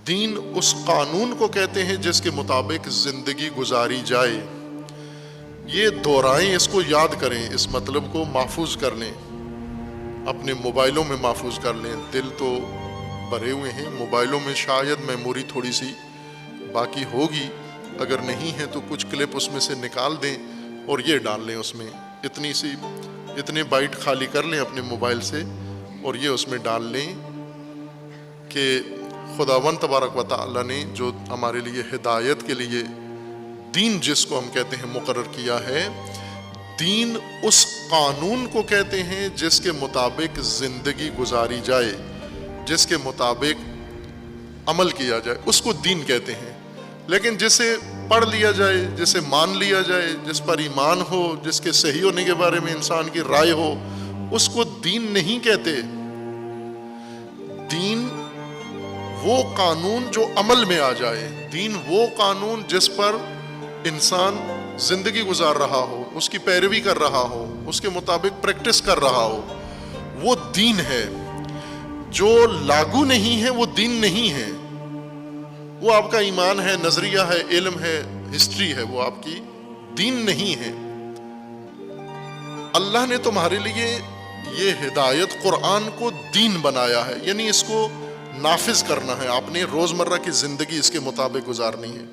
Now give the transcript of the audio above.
دین اس قانون کو کہتے ہیں جس کے مطابق زندگی گزاری جائے. یہ دہرائیں، اس کو یاد کریں، اس مطلب کو محفوظ کر لیں، اپنے موبائلوں میں محفوظ کر لیں. دل تو بھرے ہوئے ہیں، موبائلوں میں شاید میموری تھوڑی سی باقی ہوگی، اگر نہیں ہے تو کچھ کلپ اس میں سے نکال دیں اور یہ ڈال لیں اس میں، اتنے بائٹ خالی کر لیں اپنے موبائل سے اور یہ اس میں ڈال لیں کہ خداوند تبارک و تعالی نے جو ہمارے لیے ہدایت کے لیے دین جس کو ہم کہتے ہیں مقرر کیا ہے، دین اس قانون کو کہتے ہیں جس کے مطابق زندگی گزاری جائے، جس کے مطابق عمل کیا جائے، اس کو دین کہتے ہیں. لیکن جسے پڑھ لیا جائے، جسے مان لیا جائے، جس پر ایمان ہو، جس کے صحیح ہونے کے بارے میں انسان کی رائے ہو، اس کو دین نہیں کہتے. دین وہ قانون جو عمل میں آ جائے، دین وہ قانون جس پر انسان زندگی گزار رہا ہو، اس کی پیروی کر رہا ہو، اس کے مطابق پریکٹس کر رہا ہو، وہ دین ہے. جو لاگو نہیں ہے وہ دین نہیں ہے. وہ آپ کا ایمان ہے، نظریہ ہے، علم ہے، ہسٹری ہے، وہ آپ کی دین نہیں ہے. اللہ نے تمہارے لیے یہ ہدایت قرآن کو دین بنایا ہے، یعنی اس کو نافذ کرنا ہے، آپ نے روزمرہ کی زندگی اس کے مطابق گزارنی ہے.